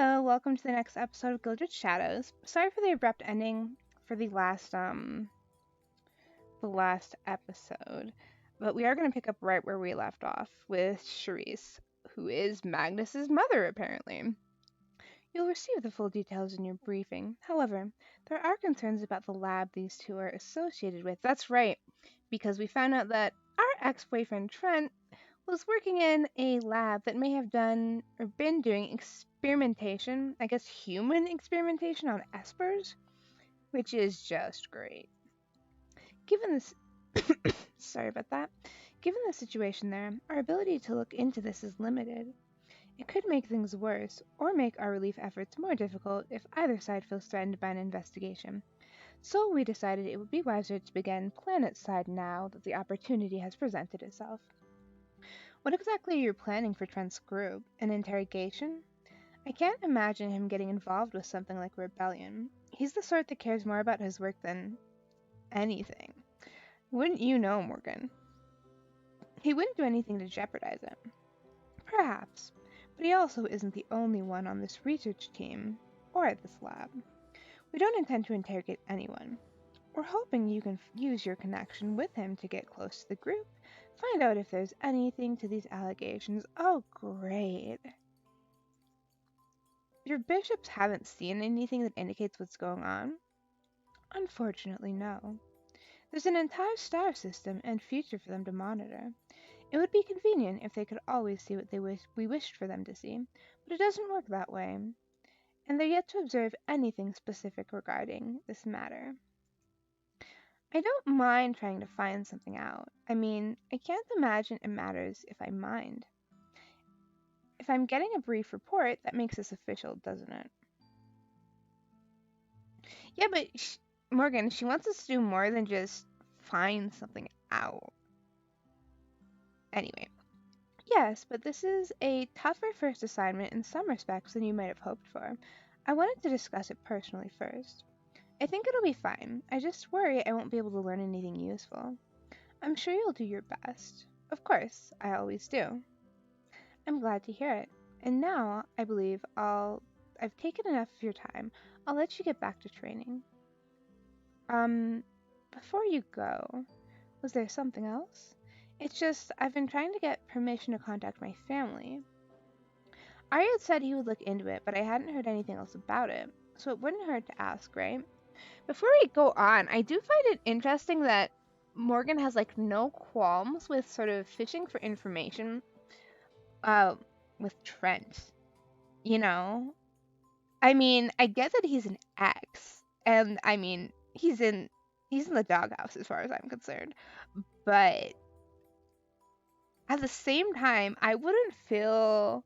Hello, welcome to the next episode of Gilded Shadows. Sorry for the abrupt ending for the last episode, but we are going to pick up right where we left off with Charisse, who is Magnus's mother apparently. You'll receive the full details in your briefing. However, there are concerns about the lab these two are associated with. That's right, because we found out that our ex-boyfriend Trent was working in a lab that may have done or been doing experimentation, I guess human experimentation on espers, which is just great. Given this, sorry about that. Given the situation there, our ability to look into this is limited. It could make things worse, or make our relief efforts more difficult if either side feels threatened by an investigation. So we decided it would be wiser to begin planet side now that the opportunity has presented itself. What exactly are you planning for Trent's group? An interrogation? I can't imagine him getting involved with something like rebellion. He's the sort that cares more about his work than anything. Wouldn't you know, Morgan? He wouldn't do anything to jeopardize it. Perhaps, but he also isn't the only one on this research team, or at this lab. We don't intend to interrogate anyone. We're hoping you can use your connection with him to get close to the group, find out if there's anything to these allegations. Oh, great. Your bishops haven't seen anything that indicates what's going on? Unfortunately, no. There's an entire star system and future for them to monitor. It would be convenient if they could always see what we wished for them to see, but it doesn't work that way, and they're yet to observe anything specific regarding this matter. I don't mind trying to find something out. I mean, I can't imagine it matters if I mind. If I'm getting a brief report, that makes us official, doesn't it? Yeah, but Morgan, she wants us to do more than just find something out. Anyway, yes, but this is a tougher first assignment in some respects than you might have hoped for. I wanted to discuss it personally first. I think it'll be fine. I just worry I won't be able to learn anything useful. I'm sure you'll do your best. Of course, I always do. I'm glad to hear it. And now, I believe I've taken enough of your time. I'll let you get back to training. Before you go, was there something else? It's just, I've been trying to get permission to contact my family. Ari had said he would look into it, but I hadn't heard anything else about it, so it wouldn't hurt to ask, right? Before we go on, I do find it interesting that Morgan has like no qualms with sort of fishing for information uh with Trent. You know? I mean, I get that he's an ex, and I mean he's in the doghouse as far as I'm concerned. But at the same time, I wouldn't feel,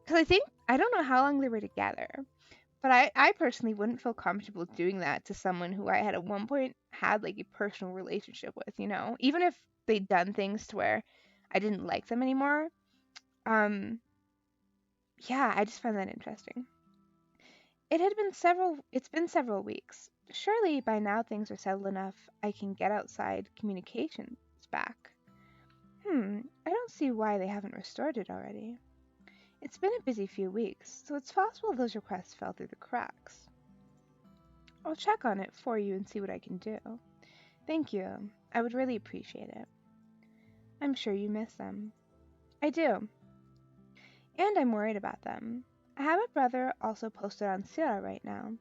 because I don't know how long they were together, but I personally wouldn't feel comfortable doing that to someone who I had at one point had like a personal relationship with, even if they'd done things to where I didn't like them anymore. Um, yeah, I just find that interesting. It's been several weeks. Surely by now things are settled enough I can get outside communications back. I don't see why they haven't restored it already. It's been a busy few weeks, so it's possible those requests fell through the cracks. I'll check on it for you and see what I can do. Thank you. I would really appreciate it. I'm sure you miss them. I do. And I'm worried about them. I have a brother also posted on Sierra right now.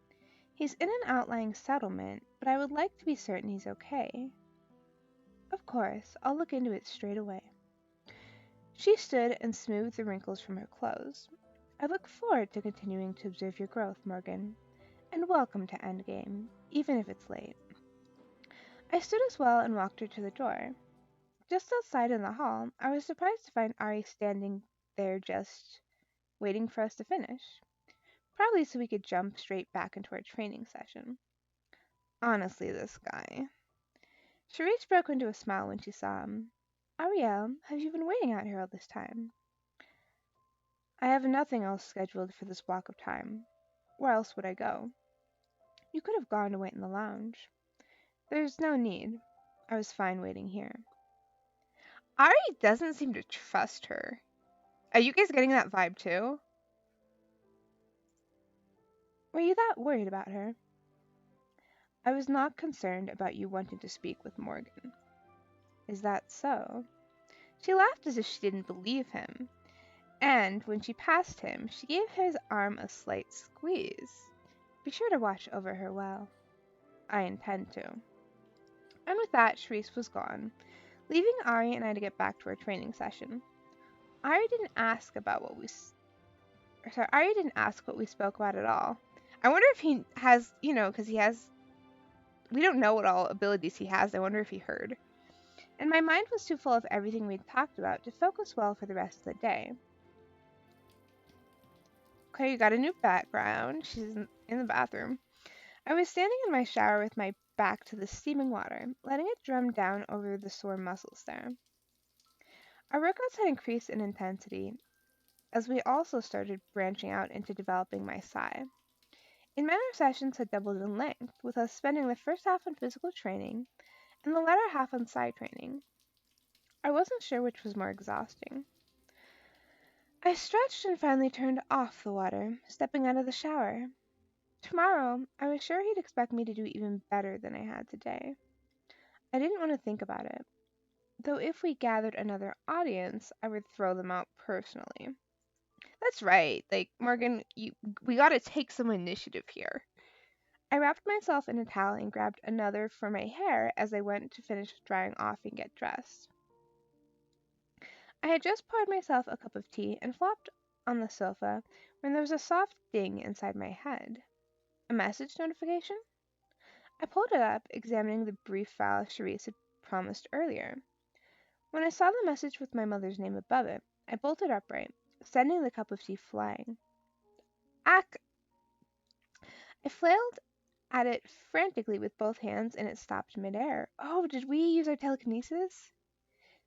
He's in an outlying settlement, but I would like to be certain he's okay. Of course, I'll look into it straight away. She stood and smoothed the wrinkles from her clothes. I look forward to continuing to observe your growth, Morgan. And welcome to Endgame, even if it's late. I stood as well and walked her to the door. Just outside in the hall, I was surprised to find Ari standing there just waiting for us to finish. Probably so we could jump straight back into our training session. Honestly, this guy. Charisse broke into a smile when she saw him. Ariel, have you been waiting out here all this time? I have nothing else scheduled for this block of time. Where else would I go? You could have gone to wait in the lounge. There's no need. I was fine waiting here. Ari doesn't seem to trust her. Are you guys getting that vibe too? Were you that worried about her? I was not concerned about you wanting to speak with Morgan. Is that so? She laughed as if she didn't believe him, and when she passed him, she gave his arm a slight squeeze. Be sure to watch over her well. I intend to. And with that, Charisse was gone, leaving Ari and I to get back to our training session. Ari didn't ask about what we Ari didn't ask what we spoke about at all. I wonder if he has, because we don't know what all abilities he has. I wonder if he heard. And my mind was too full of everything we'd talked about to focus well for the rest of the day. Okay, you got a new background. She's in the bathroom. I was standing in my shower with my back to the steaming water, letting it drum down over the sore muscles there. Our workouts had increased in intensity as we also started branching out into developing my psi. In men, our sessions had doubled in length, with us spending the first half on physical training and the latter half on psi training. I wasn't sure which was more exhausting. I stretched and finally turned off the water, stepping out of the shower. Tomorrow, I was sure he'd expect me to do even better than I had today. I didn't want to think about it, though if we gathered another audience, I would throw them out personally. That's right, Morgan, we gotta take some initiative here. I wrapped myself in a towel and grabbed another for my hair as I went to finish drying off and get dressed. I had just poured myself a cup of tea and flopped on the sofa when there was a soft ding inside my head. A message notification? I pulled it up, examining the brief file Charisse had promised earlier. When I saw the message with my mother's name above it, I bolted upright, sending the cup of tea flying. Ack! I flailed at it frantically with both hands and it stopped midair. Oh, did we use our telekinesis?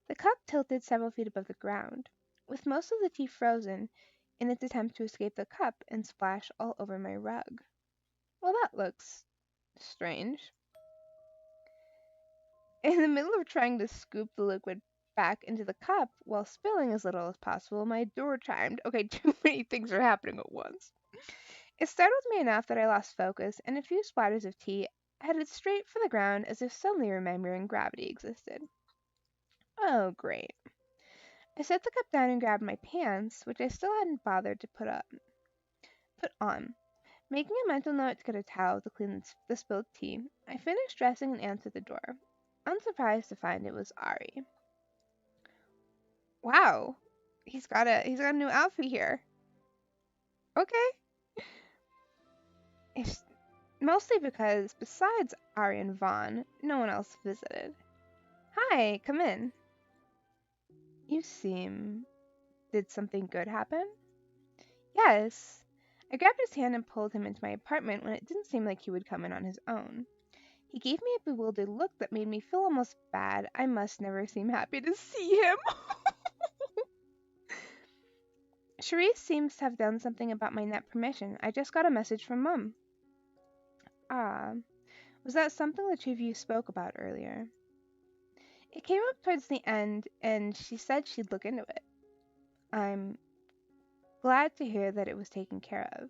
The cup tilted several feet above the ground, with most of the tea frozen in its attempt to escape the cup and splash all over my rug. Well, that looks strange. In the middle of trying to scoop the liquid back into the cup while spilling as little as possible, my door chimed. Okay, too many things are happening at once. It startled me enough that I lost focus, and a few splatters of tea headed straight for the ground as if suddenly remembering gravity existed. Oh, great. I set the cup down and grabbed my pants, which I still hadn't bothered to put on. Making a mental note to get a towel to clean the spilled tea, I finished dressing and answered the door, unsurprised to find it was Ari. Wow, he's got a new outfit here. Okay. It's mostly because besides Ari and Vaughn, no one else visited. Hi, come in. You seem... Did something good happen? Yes. I grabbed his hand and pulled him into my apartment when it didn't seem like he would come in on his own. He gave me a bewildered look that made me feel almost bad. I must never seem happy to see him. Charisse seems to have done something about my net permission. I just got a message from Mum. Ah, was that something the two of you spoke about earlier? It came up towards the end, and she said she'd look into it. I'm glad to hear that it was taken care of.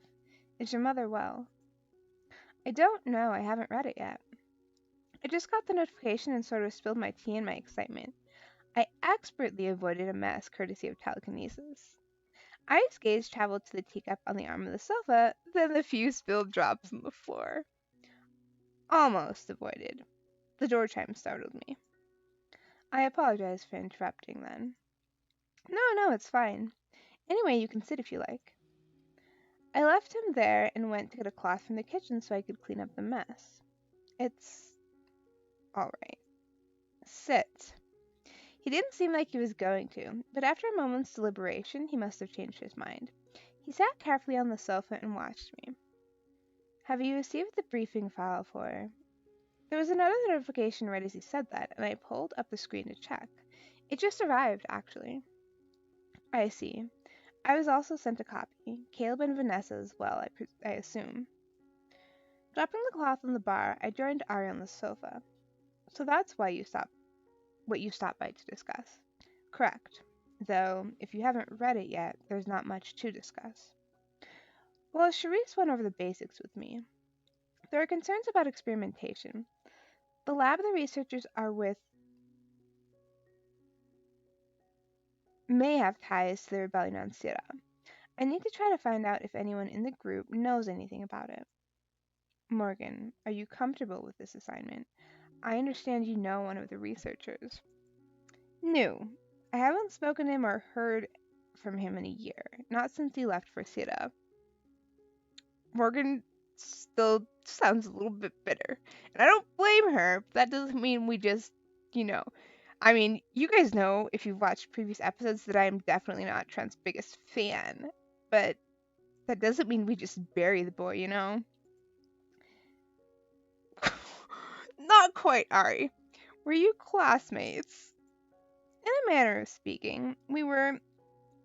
Is your mother well? I don't know. I haven't read it yet. I just got the notification and sort of spilled my tea in my excitement. I expertly avoided a mess courtesy of telekinesis. Ari's gaze traveled to the teacup on the arm of the sofa, then the few spilled drops on the floor. Almost avoided. The door chime startled me. I apologize for interrupting then. No, it's fine. Anyway, you can sit if you like. I left him there and went to get a cloth from the kitchen so I could clean up the mess. It's all right. Sit. He didn't seem like he was going to, but after a moment's deliberation, he must have changed his mind. He sat carefully on the sofa and watched me. Have you received the briefing file for... There was another notification right as he said that, and I pulled up the screen to check. It just arrived, actually. I see. I was also sent a copy. Caleb and Vanessa as well, I assume. Dropping the cloth on the bar, I joined Ari on the sofa. So that's why you stopped by to discuss. Correct. Though, if you haven't read it yet, there's not much to discuss. Well, Charisse went over the basics with me. There are concerns about experimentation. The lab the researchers are with may have ties to the rebellion on Syrah. I need to try to find out if anyone in the group knows anything about it. Morgan, are you comfortable with this assignment? I understand you know one of the researchers. No, I haven't spoken to him or heard from him in a year, not since he left for Syrah. Morgan still sounds a little bit bitter. And I don't blame her, but that doesn't mean we just, you know. I mean, you guys know if you've watched previous episodes that I am definitely not Trent's biggest fan. But that doesn't mean we just bury the boy, you know? Not quite, Ari. Were you classmates? In a manner of speaking, we were.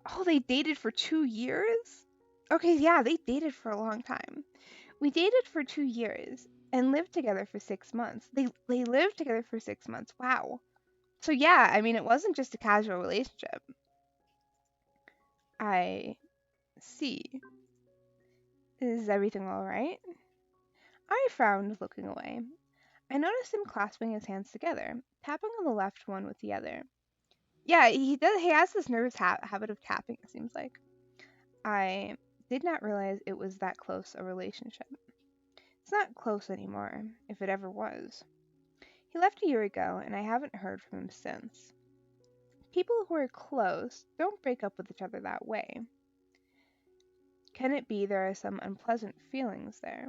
Oh, they dated for 2 years? Okay, yeah, they dated for a long time. We dated for 2 years and lived together for 6 months. They lived together for 6 months. Wow. So yeah, I mean it wasn't just a casual relationship. I see. Is everything all right? I frowned, looking away. I noticed him clasping his hands together, tapping on the left one with the other. Yeah, he does. He has this nervous habit of tapping. It seems like. I did not realize it was that close a relationship. It's not close anymore, if it ever was. He left a year ago, and I haven't heard from him since. People who are close don't break up with each other that way. Can it be there are some unpleasant feelings there?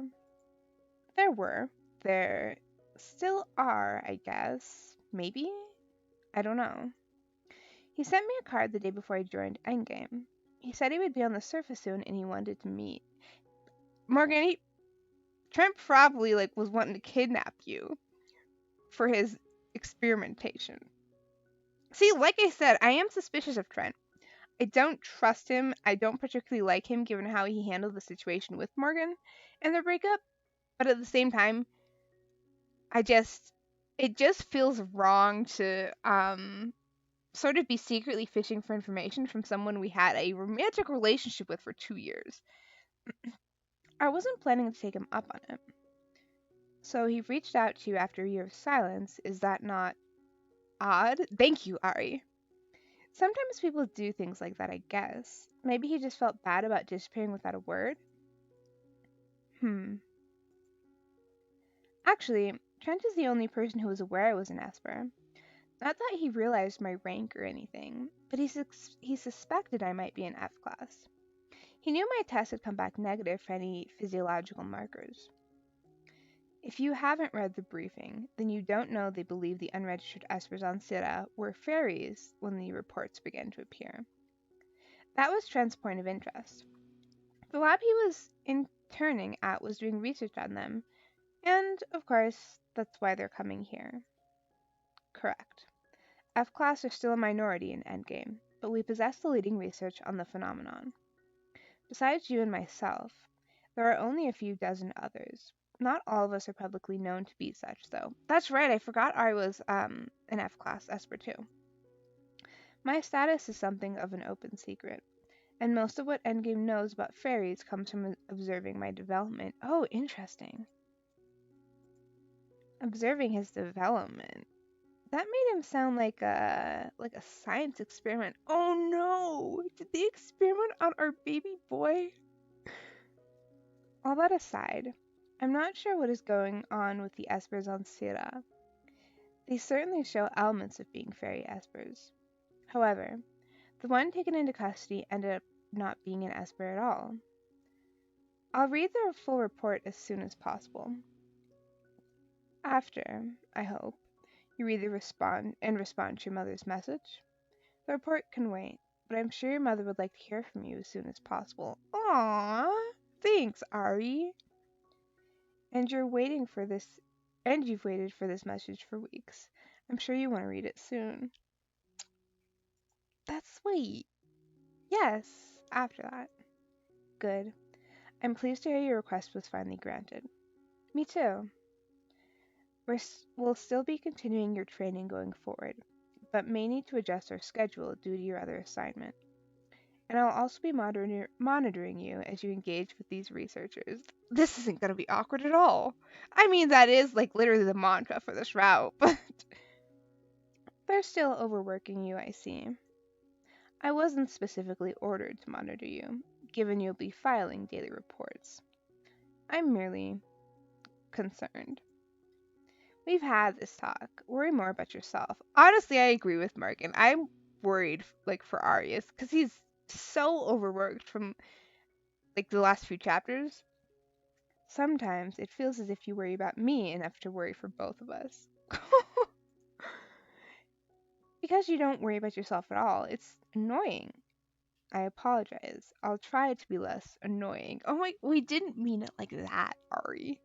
There were. There still are, I guess. Maybe? I don't know. He sent me a card the day before I joined Endgame. He said he would be on the surface soon and he wanted to meet. Morgan, Trent probably was wanting to kidnap you for his experimentation. See, like I said, I am suspicious of Trent. I don't trust him. I don't particularly like him given how he handled the situation with Morgan and their breakup. But at the same time, it just feels wrong to sort of be secretly fishing for information from someone we had a romantic relationship with for 2 years. I wasn't planning to take him up on it. So he reached out to you after a year of silence. Is that not odd? Thank you, Ari. Sometimes people do things like that, I guess. Maybe he just felt bad about disappearing without a word? Hmm. Actually, Trent is the only person who was aware I was an Esper. Not that he realized my rank or anything, but he suspected I might be an F class. He knew my test had come back negative for any physiological markers. If you haven't read the briefing, then you don't know they believe the unregistered Espers on Syrah were fairies when the reports began to appear. That was Trent's point of interest. The lab he was interning at was doing research on them, and, of course, that's why they're coming here. Correct. F-Class are still a minority in Endgame, but we possess the leading research on the phenomenon. Besides you and myself, there are only a few dozen others. Not all of us are publicly known to be such, though. That's right, I forgot I was an F-Class Esper too. My status is something of an open secret, and most of what Endgame knows about fairies comes from observing my development. Oh, interesting. Observing his development. That made him sound like a science experiment. Oh no! Did they experiment on our baby boy? All that aside, I'm not sure what is going on with the Espers on Syrah. They certainly show elements of being fairy Espers. However, the one taken into custody ended up not being an Esper at all. I'll read the full report as soon as possible. After, I hope, you read the respond to your mother's message. The report can wait, but I'm sure your mother would like to hear from you as soon as possible. Aww, thanks, Ari. And you've waited for this message for weeks. I'm sure you want to read it soon. That's sweet. Yes, after that. Good. I'm pleased to hear your request was finally granted. Me too. We'll still be continuing your training going forward, but may need to adjust our schedule due to your other assignment. And I'll also be monitoring you as you engage with these researchers. This isn't going to be awkward at all. I mean, that is like literally the mantra for this route, but they're still overworking you, I see. I wasn't specifically ordered to monitor you, given you'll be filing daily reports. I'm merely concerned. We've had this talk. Worry more about yourself. Honestly, I agree with Morgan. I'm worried like for Arius because he's so overworked from like the last few chapters. Sometimes it feels as if you worry about me enough to worry for both of us. Because you don't worry about yourself at all. It's annoying. I apologize. I'll try to be less annoying. Oh my, we didn't mean it like that, Ari.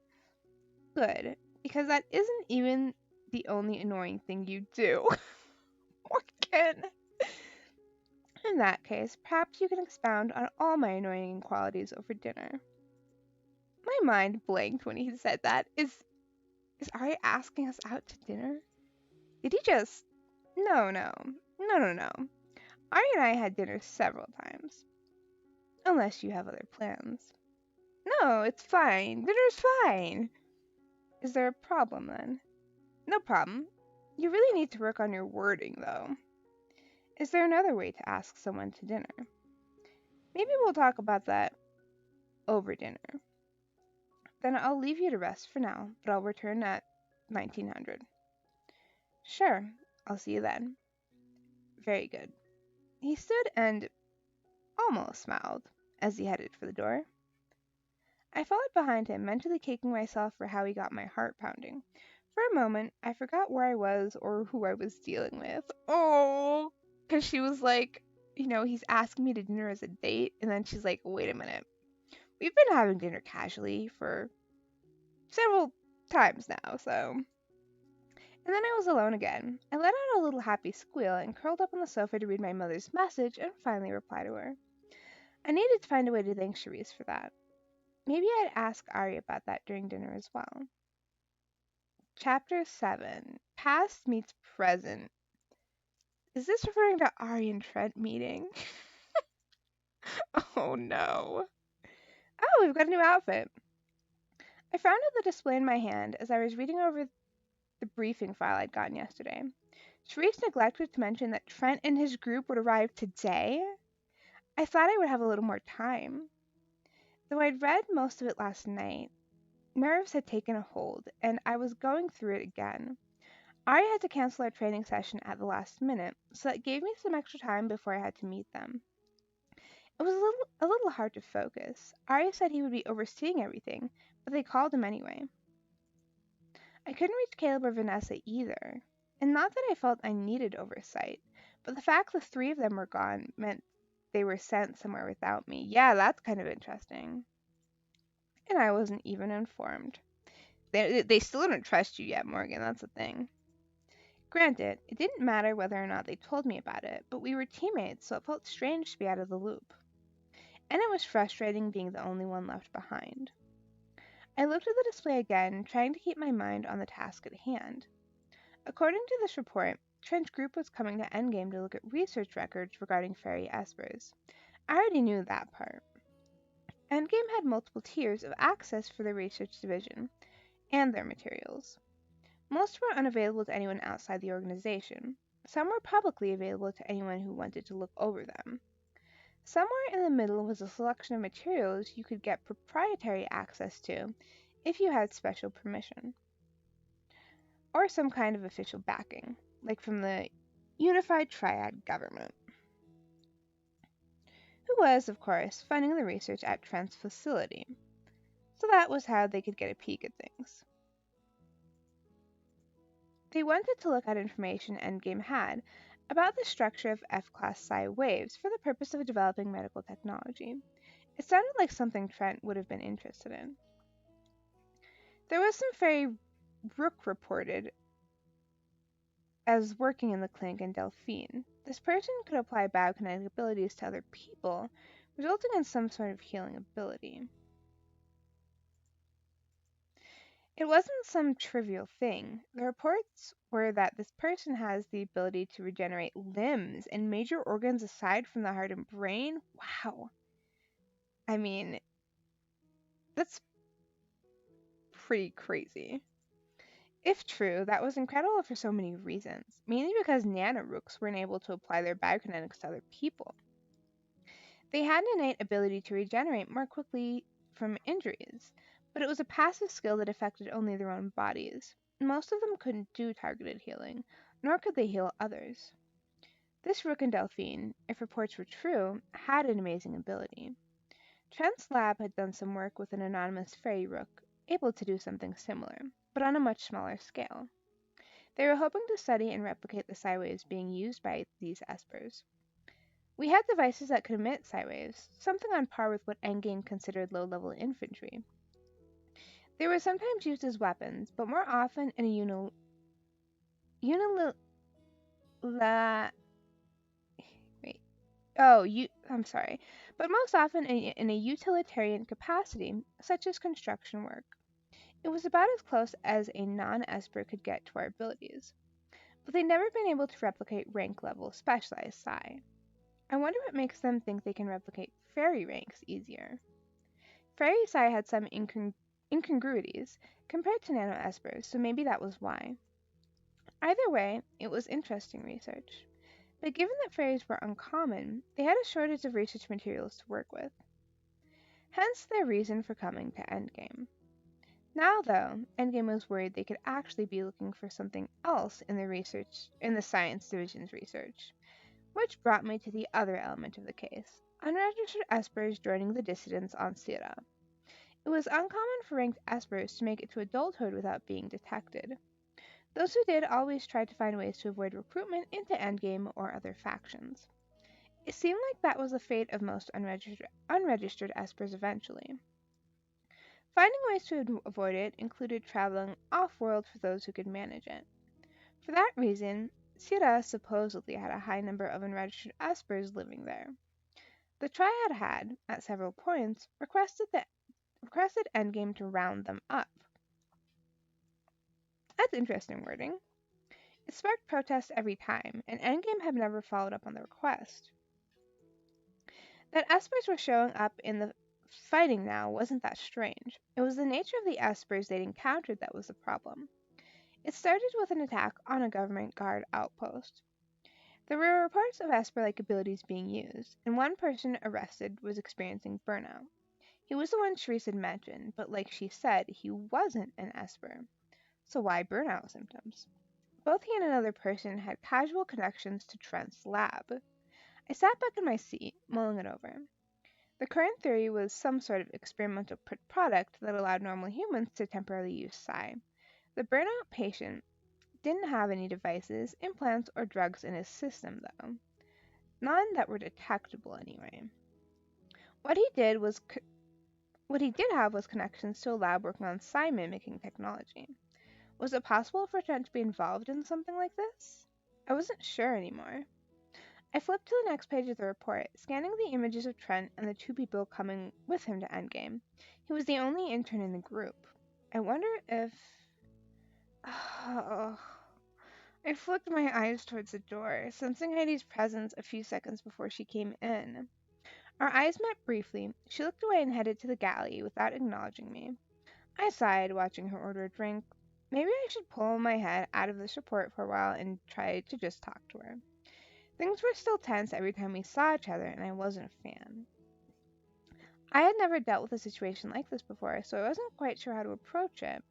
Good, because that isn't even the only annoying thing you do. Morgan. In that case, perhaps you can expound on all my annoying qualities over dinner. My mind blanked when he said that. Is Ari asking us out to dinner? Did he just... No. Ari and I had dinner several times. Unless you have other plans. No, it's fine. Dinner's fine. Is there a problem then? No problem. You really need to work on your wording, though. Is there another way to ask someone to dinner? Maybe we'll talk about that over dinner. Then I'll leave you to rest for now, but I'll return at 1900. Sure, I'll see you then. Very good. He stood and almost smiled as he headed for the door. I followed behind him, mentally kicking myself for how he got my heart pounding. For a moment, I forgot where I was or who I was dealing with. Oh, because she was like, he's asking me to dinner as a date, and then she's like, wait a minute. We've been having dinner casually for several times now, so. And then I was alone again. I let out a little happy squeal and curled up on the sofa to read my mother's message and finally reply to her. I needed to find a way to thank Charisse for that. Maybe I'd ask Ari about that during dinner as well. Chapter 7. Past meets present. Is this referring to Ari and Trent meeting? Oh no. Oh, we've got a new outfit. I frowned at the display in my hand as I was reading over the briefing file I'd gotten yesterday. Charisse neglected to mention that Trent and his group would arrive today. I thought I would have a little more time. Though I'd read most of it last night, nerves had taken a hold, and I was going through it again. Ari had to cancel our training session at the last minute, so that gave me some extra time before I had to meet them. It was a little hard to focus. Ari said he would be overseeing everything, but they called him anyway. I couldn't reach Caleb or Vanessa either, and not that I felt I needed oversight, but the fact the three of them were gone meant they were sent somewhere without me. Yeah, that's kind of interesting. And I wasn't even informed. They still don't trust you yet, Morgan, that's the thing. Granted, it didn't matter whether or not they told me about it, but we were teammates, so it felt strange to be out of the loop. And it was frustrating being the only one left behind. I looked at the display again, trying to keep my mind on the task at hand. According to this report, Trent's group was coming to Endgame to look at research records regarding fairy espers. I already knew that part. Endgame had multiple tiers of access for the research division and their materials. Most were unavailable to anyone outside the organization. Some were publicly available to anyone who wanted to look over them. Somewhere in the middle was a selection of materials you could get proprietary access to if you had special permission, or some kind of official backing, like from the Unified Triad government, who was, of course, funding the research at Trent's facility. So that was how they could get a peek at things. They wanted to look at information Endgame had about the structure of F-class psi waves for the purpose of developing medical technology. It sounded like something Trent would have been interested in. There was some fairy Rook reported as working in the clinic in Delphine. This person could apply biokinetic abilities to other people, resulting in some sort of healing ability. It wasn't some trivial thing. The reports were that this person has the ability to regenerate limbs and major organs aside from the heart and brain. Wow. I mean, that's pretty crazy. If true, that was incredible for so many reasons, mainly because nanorooks weren't able to apply their biokinetics to other people. They had an innate ability to regenerate more quickly from injuries, but it was a passive skill that affected only their own bodies. Most of them couldn't do targeted healing, nor could they heal others. This rook and Delphine, if reports were true, had an amazing ability. Trent's lab had done some work with an anonymous fairy rook, able to do something similar, but on a much smaller scale. They were hoping to study and replicate the psi waves being used by these espers. We had devices that could emit psi waves, something on par with what Endgame considered low-level infantry. They were sometimes used as weapons, but more often in a unil... la... wait. I'm sorry. But most often in a utilitarian capacity, such as construction work. It was about as close as a non-esper could get to our abilities, but they'd never been able to replicate rank-level specialized psi. I wonder what makes them think they can replicate fairy ranks easier. Fairy psi had some incongruities compared to nano-espers, so maybe that was why. Either way, it was interesting research. But given that fairies were uncommon, they had a shortage of research materials to work with. Hence their reason for coming to Endgame. Now, though, Endgame was worried they could actually be looking for something else in the science division's research, which brought me to the other element of the case: unregistered espers joining the dissidents on Syrah. It was uncommon for ranked espers to make it to adulthood without being detected. Those who did always tried to find ways to avoid recruitment into Endgame or other factions. It seemed like that was the fate of most unregistered espers eventually. Finding ways to avoid it included traveling off-world for those who could manage it. For that reason, Syrah supposedly had a high number of unregistered espers living there. The Triad had, at several points, requested Endgame to round them up. That's interesting wording. It sparked protests every time, and Endgame have never followed up on the request. That espers were showing up in the fighting now wasn't that strange. It was the nature of the espers they'd encountered that was the problem. It started with an attack on a government guard outpost. There were reports of esper-like abilities being used, and one person arrested was experiencing burnout. He was the one Sharice had mentioned, but like she said, he wasn't an esper. So why burnout symptoms? Both he and another person had casual connections to Trent's lab. I sat back in my seat, mulling it over. The current theory was some sort of experimental product that allowed normal humans to temporarily use psi. The burnout patient didn't have any devices, implants, or drugs in his system, though. None that were detectable, anyway. What he did was what he did have was connections to a lab working on psi mimicking technology. Was it possible for Trent to be involved in something like this? I wasn't sure anymore. I flipped to the next page of the report, scanning the images of Trent and the two people coming with him to Endgame. He was the only intern in the group. I wonder if... Oh. I flicked my eyes towards the door, sensing Heidi's presence a few seconds before she came in. Our eyes met briefly. She looked away and headed to the galley without acknowledging me. I sighed, watching her order a drink. Maybe I should pull my head out of this report for a while and try to just talk to her. Things were still tense every time we saw each other, and I wasn't a fan. I had never dealt with a situation like this before, so I wasn't quite sure how to approach it.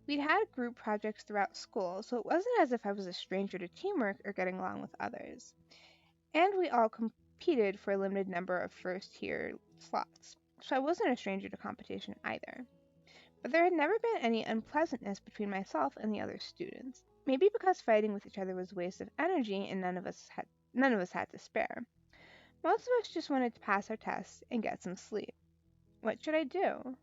We'd had group projects throughout school, so it wasn't as if I was a stranger to teamwork or getting along with others. And we all competed for a limited number of first-tier slots, so I wasn't a stranger to competition either. But there had never been any unpleasantness between myself and the other students. Maybe because fighting with each other was a waste of energy and none of us had to spare. Most of us just wanted to pass our tests and get some sleep. What should I do?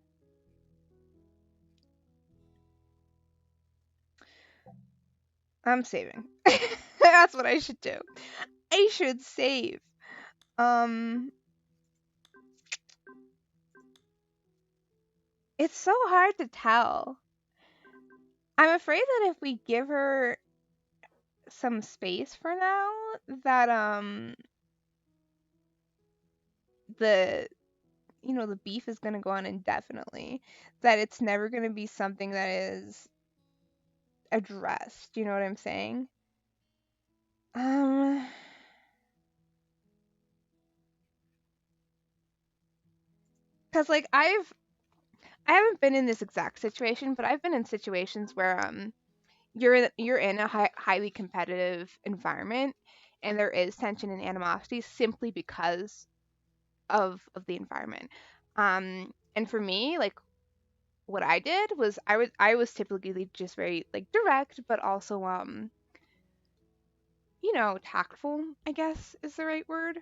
I'm saving. That's what I should do. I should save. It's so hard to tell. I'm afraid that if we give her some space for now, that the the beef is going to go on indefinitely, that it's never going to be something that is addressed. You know what I'm saying? Um, cuz like I haven't been in this exact situation, but I've been in situations where you're in a highly competitive environment and there is tension and animosity simply because of the environment. And for me, like what I did was I was typically just very like direct, but also tactful, I guess is the right word,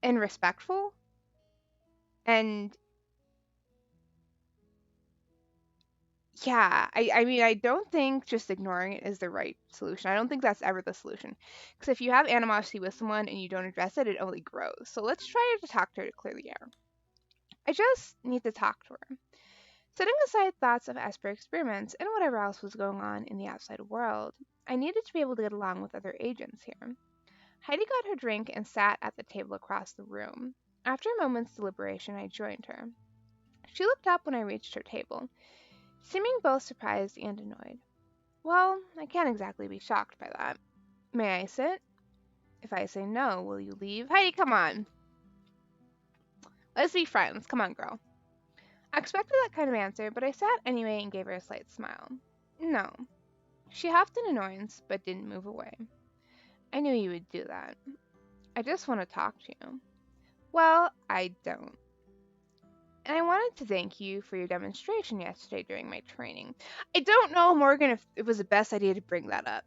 and respectful. And yeah, I mean, I don't think just ignoring it is the right solution. I don't think that's ever the solution. Because if you have animosity with someone and you don't address it, it only grows. So let's try to talk to her to clear the air. I just need to talk to her. Setting aside thoughts of Esper experiments and whatever else was going on in the outside world, I needed to be able to get along with other agents here. Heidi got her drink and sat at the table across the room. After a moment's deliberation, I joined her. She looked up when I reached her table, seeming both surprised and annoyed. Well, I can't exactly be shocked by that. May I sit? If I say no, will you leave? Heidi, come on. Let's be friends. Come on, girl. I expected that kind of answer, but I sat anyway and gave her a slight smile. No. She huffed in annoyance, but didn't move away. I knew you would do that. I just want to talk to you. Well, I don't. And I wanted to thank you for your demonstration yesterday during my training. I don't know, Morgan, if it was the best idea to bring that up.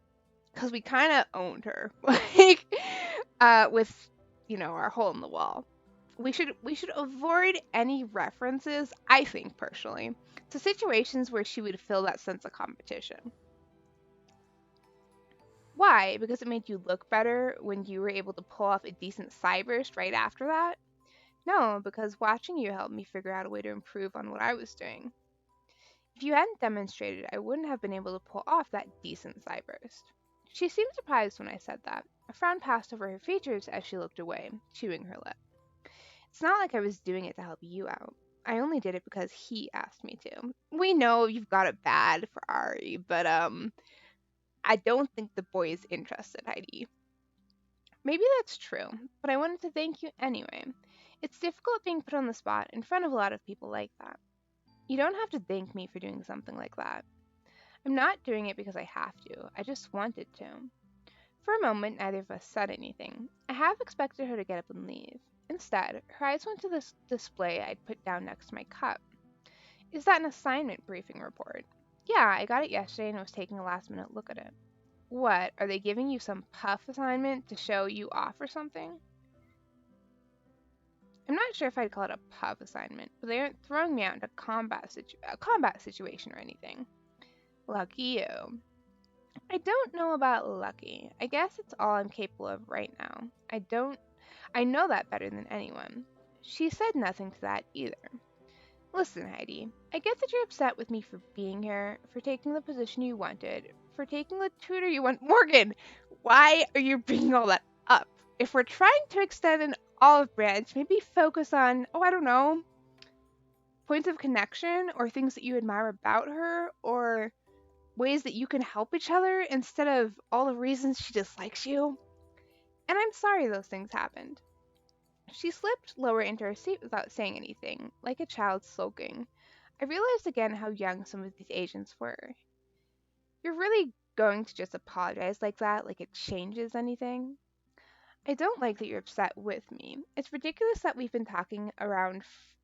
Because we kind of owned her. Like, with, our hole in the wall. We should avoid any references, I think personally, to situations where she would feel that sense of competition. Why? Because it made you look better when you were able to pull off a decent cyburst right after that? No, because watching you helped me figure out a way to improve on what I was doing. If you hadn't demonstrated, I wouldn't have been able to pull off that decent cyburst. She seemed surprised when I said that. A frown passed over her features as she looked away, chewing her lip. It's not like I was doing it to help you out. I only did it because he asked me to. We know you've got it bad for Ari, but I don't think the boy is interested, Heidi. Maybe that's true, but I wanted to thank you anyway. It's difficult being put on the spot in front of a lot of people like that. You don't have to thank me for doing something like that. I'm not doing it because I have to, I just wanted to. For a moment, neither of us said anything. I half expected her to get up and leave. Instead, her eyes went to this display I'd put down next to my cup. Is that an assignment briefing report? Yeah, I got it yesterday and was taking a last minute look at it. What, are they giving you some puff assignment to show you off or something? I'm not sure if I'd call it a puff assignment, but they aren't throwing me out into a combat situation or anything. Lucky you. I don't know about lucky. I guess it's all I'm capable of right now. I know that better than anyone. She said nothing to that either. Listen, Heidi, I get that you're upset with me for being here, for taking the position you wanted, for taking the tutor you want. Morgan, why are you bringing all that up? If we're trying to extend an olive branch, maybe focus on, oh, I don't know, points of connection or things that you admire about her or ways that you can help each other instead of all the reasons she dislikes you. And I'm sorry those things happened. She slipped lower into her seat without saying anything, like a child sulking. I realized again how young some of these agents were. You're really going to just apologize like that, like it changes anything? I don't like that you're upset with me. It's ridiculous that we've been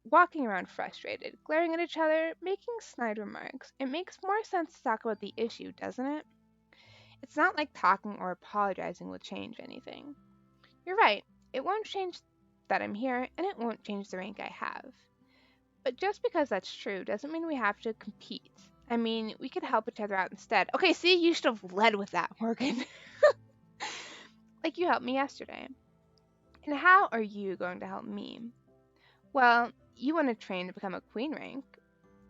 walking around frustrated, glaring at each other, making snide remarks. It makes more sense to talk about the issue, doesn't it? It's not like talking or apologizing will change anything. You're right. It won't change that I'm here, and it won't change the rank I have. But just because that's true doesn't mean we have to compete. I mean, we could help each other out instead. Okay, see, you should have led with that, Morgan. Like you helped me yesterday. And how are you going to help me? Well, you want to train to become a queen rank.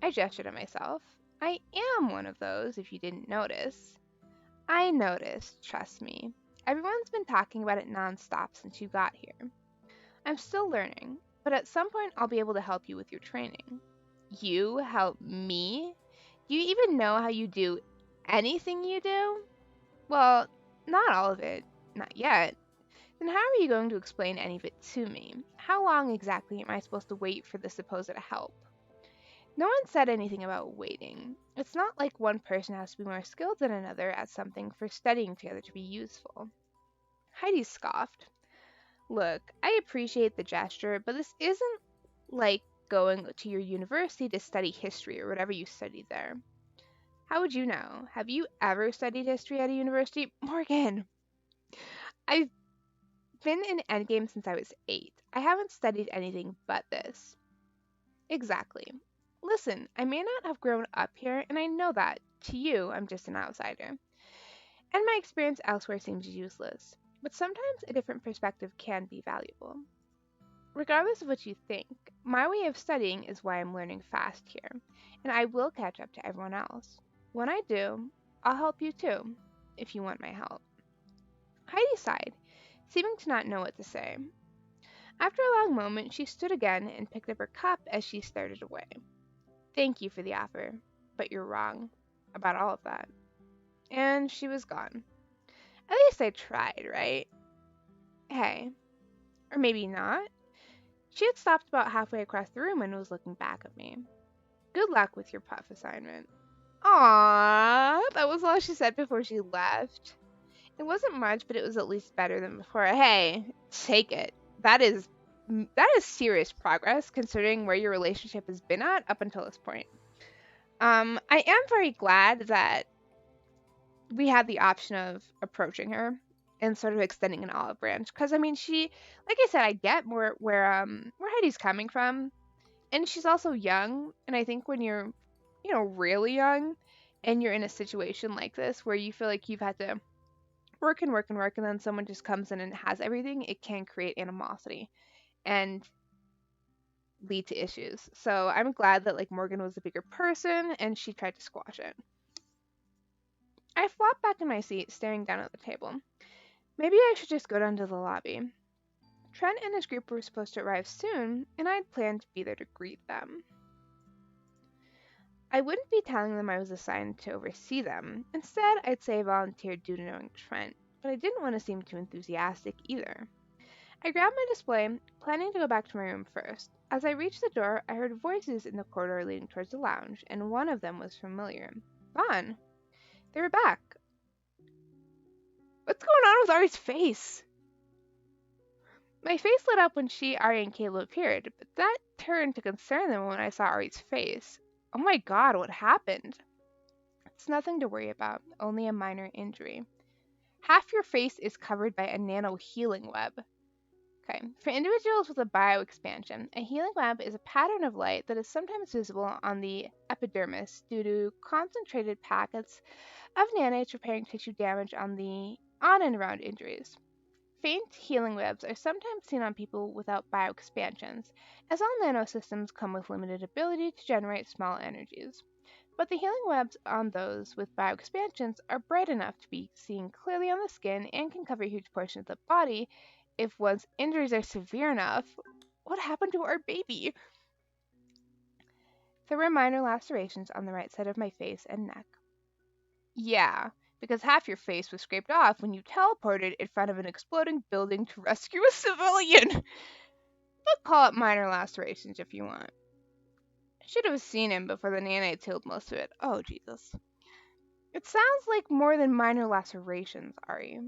I gestured at myself. I am one of those, if you didn't notice. I noticed, trust me. Everyone's been talking about it nonstop since you got here. I'm still learning, but at some point I'll be able to help you with your training. You help me? Do you even know how you do anything you do? Well, not all of it. Not yet. Then how are you going to explain any of it to me? How long exactly am I supposed to wait for the supposed help? No one said anything about waiting. It's not like one person has to be more skilled than another at something for studying together to be useful. Heidi scoffed. Look, I appreciate the gesture, but this isn't like going to your university to study history or whatever you study there. How would you know? Have you ever studied history at a university? Morgan, I've been in Endgame since I was 8. I haven't studied anything but this. Exactly. Listen, I may not have grown up here, and I know that. To you, I'm just an outsider. And my experience elsewhere seems useless. But sometimes a different perspective can be valuable. Regardless of what you think, my way of studying is why I'm learning fast here, and I will catch up to everyone else. When I do, I'll help you too, if you want my help. Heidi sighed, seeming to not know what to say. After a long moment, she stood again and picked up her cup as she started away. Thank you for the offer, but you're wrong about all of that. And she was gone. At least I tried, right? Hey, or maybe not. She had stopped about halfway across the room and was looking back at me. Good luck with your puff assignment. Aww, that was all she said before she left. It wasn't much, but it was at least better than before. Hey, take it. That is serious progress considering where your relationship has been at up until this point. I am very glad that we had the option of approaching her and sort of extending an olive branch because I mean she, like I said, I get where Heidi's coming from, and she's also young, and I think when you're, really young and you're in a situation like this where you feel like you've had to work and work and work and then someone just comes in and has everything, it can create animosity and lead to issues. So I'm glad that like Morgan was a bigger person and she tried to squash it. I flopped back in my seat, staring down at the table. Maybe I should just go down to the lobby. Trent and his group were supposed to arrive soon, and I'd planned to be there to greet them. I wouldn't be telling them I was assigned to oversee them. Instead, I'd say I volunteered due to knowing Trent, but I didn't want to seem too enthusiastic either. I grabbed my display, planning to go back to my room first. As I reached the door, I heard voices in the corridor leading towards the lounge, and one of them was familiar. Vaughn! They were back. What's going on with Ari's face? My face lit up when she, Ari, and Caleb appeared, but that turned to concern them when I saw Ari's face. Oh my god, what happened? It's nothing to worry about, only a minor injury. Half your face is covered by a nano healing web. Okay, for individuals with a bioexpansion, a healing web is a pattern of light that is sometimes visible on the epidermis due to concentrated packets of nanites repairing tissue damage on and around injuries. Faint healing webs are sometimes seen on people without bioexpansions, as all nanosystems come with limited ability to generate small energies. But the healing webs on those with bioexpansions are bright enough to be seen clearly on the skin and can cover huge portions of the body if one's injuries are severe enough. What happened to our baby? There were minor lacerations on the right side of my face and neck. Yeah, because half your face was scraped off when you teleported in front of an exploding building to rescue a civilian. But call it minor lacerations if you want. I should have seen him before the nanites healed most of it. Oh, Jesus. It sounds like more than minor lacerations, Ari.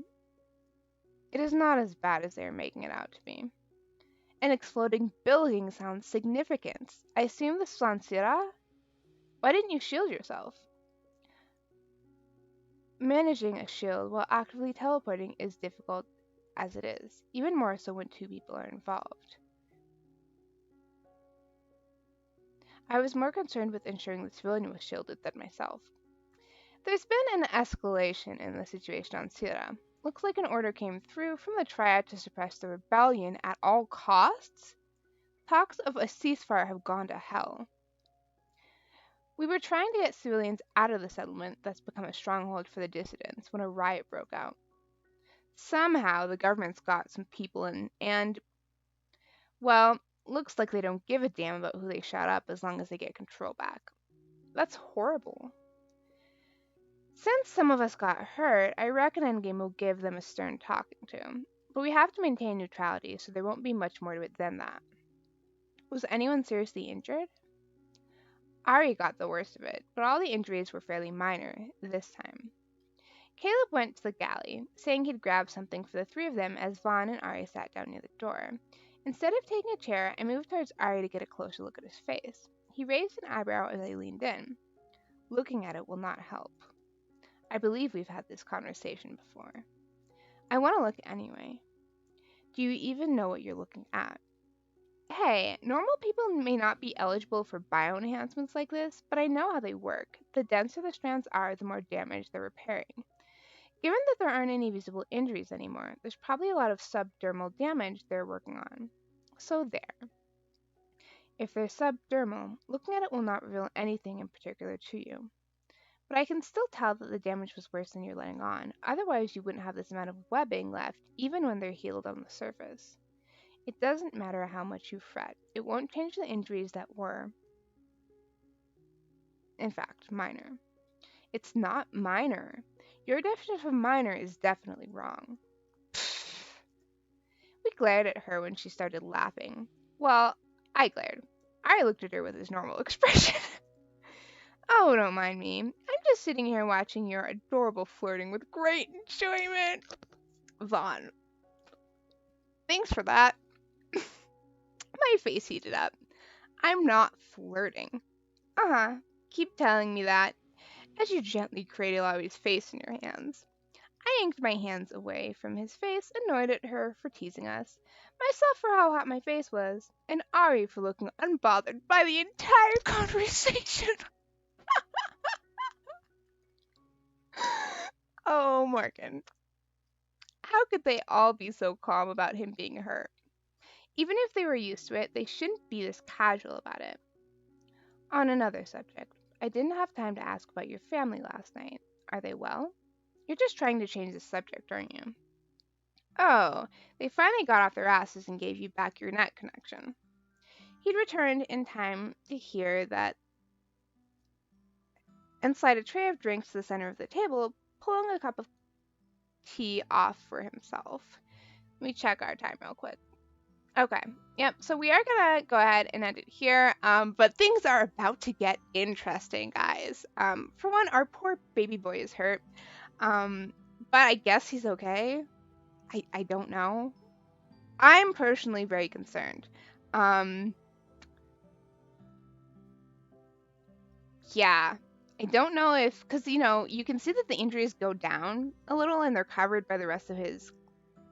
It is not as bad as they are making it out to be. An exploding building sounds significant. I assume this was on Syrah? Why didn't you shield yourself? Managing a shield while actively teleporting is difficult as it is, even more so when two people are involved. I was more concerned with ensuring the civilian was shielded than myself. There's been an escalation in the situation on Syrah. Looks like an order came through from the Triad to suppress the rebellion at all costs? Talks of a ceasefire have gone to hell. We were trying to get civilians out of the settlement that's become a stronghold for the dissidents when a riot broke out. Somehow the government's got some people in, and, well, looks like they don't give a damn about who they shut up as long as they get control back. That's horrible. Since some of us got hurt, I reckon Endgame will give them a stern talking to. But we have to maintain neutrality, so there won't be much more to it than that. Was anyone seriously injured? Ari got the worst of it, but all the injuries were fairly minor this time. Caleb went to the galley, saying he'd grab something for the three of them as Vaughn and Ari sat down near the door. Instead of taking a chair, I moved towards Ari to get a closer look at his face. He raised an eyebrow as I leaned in. Looking at it will not help. I believe we've had this conversation before. I want to look anyway. Do you even know what you're looking at? Hey, normal people may not be eligible for bioenhancements like this, but I know how they work. The denser the strands are, the more damage they're repairing. Given that there aren't any visible injuries anymore, there's probably a lot of subdermal damage they're working on. So there. If they're subdermal, looking at it will not reveal anything in particular to you. But I can still tell that the damage was worse than you're letting on, otherwise you wouldn't have this amount of webbing left even when they're healed on the surface. It doesn't matter how much you fret, it won't change the injuries that were, in fact, minor. It's not minor. Your definition of minor is definitely wrong. We glared at her when she started laughing. Well, I glared. I looked at her with his normal expression. Oh, don't mind me. I'm just sitting here watching your adorable flirting with great enjoyment. Vaughn. Thanks for that. My face heated up. I'm not flirting. Uh-huh. Keep telling me that, as you gently cradle Ari's face in your hands. I yanked my hands away from his face, annoyed at her for teasing us, myself for how hot my face was, and Ari for looking unbothered by the entire conversation. Oh, Morgan. How could they all be so calm about him being hurt? Even if they were used to it, they shouldn't be this casual about it. On another subject, I didn't have time to ask about your family last night. Are they well? You're just trying to change the subject, aren't you? Oh, they finally got off their asses and gave you back your net connection. He'd returned in time to hear that and slide a tray of drinks to the center of the table, pulling a cup of tea off for himself. Let me check our time real quick. Okay, yep, so we are gonna go ahead and end it here, but things are about to get interesting, guys. For one, our poor baby boy is hurt, but I guess he's okay. I don't know. I'm personally very concerned. Yeah, I don't know if, because, you can see that the injuries go down a little and they're covered by the rest of his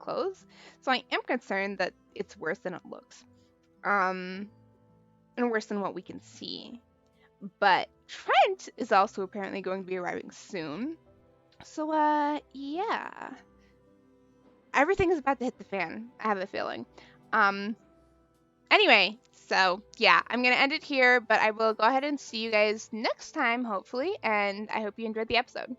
clothes. So I am concerned that it's worse than it looks. And worse than what we can see. But Trent is also apparently going to be arriving soon. So, yeah. Everything is about to hit the fan, I have a feeling. Anyway, so yeah, I'm going to end it here, but I will go ahead and see you guys next time, hopefully, and I hope you enjoyed the episode.